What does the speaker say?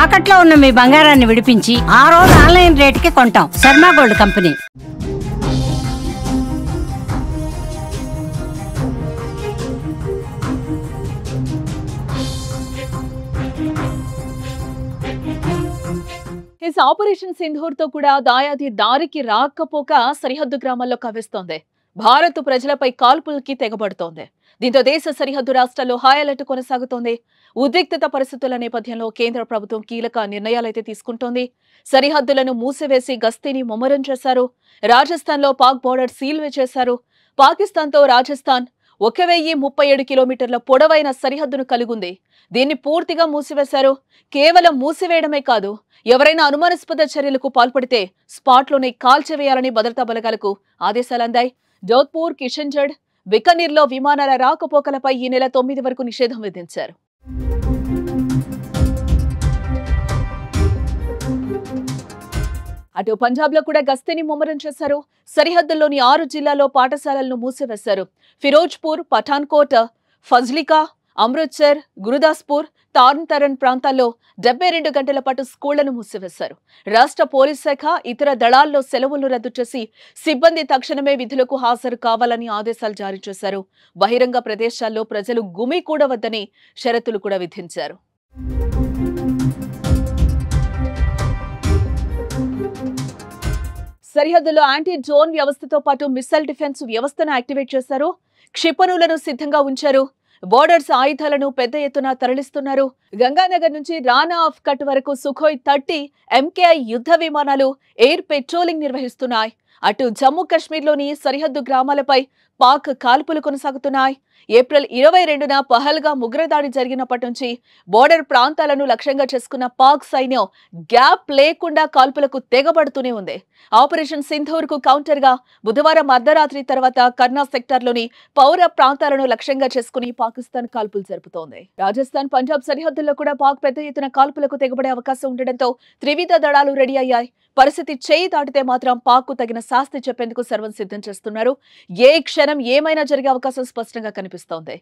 తాకట్లో ఉన్న మీ బంగారాన్ని విడిపించి ఆ రోజు ఆన్లైన్ రేటుకి కొంటాం. Sharma gold company. Operation Sindoor తో కూడా దాయాది దారికి రాకపోక సరిహద్దు గ్రామాల్లో కవ్విస్తోంది. భారత్ ప్రజలపై కాల్పులకి తెగబడుతోంది. దీంతో దేశ సరిహద్దు రాష్ట్రాల్లో హై అలర్ట్ కొనసాగుతోంది. ఉద్రిక్తత పరిస్థితుల నేపథ్యంలో కేంద్ర ప్రభుత్వం కీలక నిర్ణయాలైతే తీసుకుంటోంది. సరిహద్దులను మూసివేసి గస్తీని ముమ్మరం చేశారు. రాజస్థాన్ లో పాక్ బోర్డర్ సీల్ చేశారు. పాకిస్తాన్ తో రాజస్థాన్ 1037 కిలోమీటర్ల పొడవైన సరిహద్దును కలిగుంది. దీన్ని పూర్తిగా మూసివేశారు. కేవలం మూసివేయడమే కాదు, ఎవరైనా అనుమానాస్పద చర్యలకు పాల్పడితే స్పాట్లోనే కాల్చివేయాలని భద్రతా బలగాలకు ఆదేశాలందాయి. జోధ్పూర్, కిషన్గఢ్, బికనీర్లో విమానాల రాకపోకలపై ఈ నెల 9 వరకు నిషేధం విధించారు. అటు పంజాబ్ లో కూడా గస్తీని ముమ్మరం చేశారు. సరిహద్దుల్లోని 6 జిల్లాల్లో పాఠశాలలను మూసివేశారు. ఫిరోజ్పూర్, పఠాన్కోట్, ఫజ్లికా, అమృత్సర్, గురుదాస్పూర్, తార్న్ తరణ్ ప్రాంతాల్లో 72 గంటల పాటు స్కూళ్లను మూసివేశారు. రాష్ట్ర పోలీస్ శాఖ ఇతర దళాల్లో సెలవులను రద్దు చేసి సిబ్బంది తక్షణమే విధులకు హాజరు కావాలని ఆదేశాలు జారీ చేశారు. బహిరంగ ప్రదేశాల్లో ప్రజలు గుమికూడవద్దని షరతులు కూడా విధించారు. సరిహద్దులో యాంటీ డ్రోన్ వ్యవస్థతో పాటు మిస్సైల్ డిఫెన్స్ వ్యవస్థను యాక్టివేట్ చేశారు. క్షిపణులను సిద్ధంగా ఉంచారు. బోర్డర్స్ ఆయుధాలను పెద్ద ఎత్తున తరలిస్తున్నారు. గంగానగర్ నుంచి రానా ఆఫ్ కట్ వరకు సుఖోయ్ 30 MKI యుద్ధ విమానాలు ఎయిర్ పెట్రోలింగ్ నిర్వహిస్తున్నాయి. అటు జమ్మూ కాశ్మీర్లోని సరిహద్దు గ్రామాలపై పాక్ కాల్పులు కొనసాగుతున్నాయి. ఏప్రిల్ 22న పహల్గా ఉగ్రదాడి జరిగినప్పటి నుంచి బోర్డర్ ప్రాంతాలను లక్ష్యంగా చేసుకున్న పాక్ సైన్యం గ్యాప్ లేకుండా కాల్పులకు తెగబడుతూనే ఉంది. ఆపరేషన్ సింధూర్ కు కౌంటర్ గా బుధవారం అర్ధరాత్రి తర్వాత కర్నా సెక్టార్లోని పౌర ప్రాంతాలను లక్ష్యంగా చేసుకుని పాకిస్తాన్ కాల్పులు జరుపుతోంది. రాజస్థాన్, పంజాబ్ సరిహద్దుల్లో కూడా పాక్ పెద్ద ఎత్తున కాల్పులకు తెగబడే అవకాశం ఉండడంతో త్రివిధ దళాలు రెడీ అయ్యాయి. పరిస్థితి చేయి దాటితే మాత్రం పాక్ కు తగిన శాస్తి చెప్పేందుకు సర్వం సిద్ధం చేస్తున్నారు. ఏ క్షణం ఏమైనా జరిగే అవకాశం స్పష్టంగా కనిపిస్తోంది.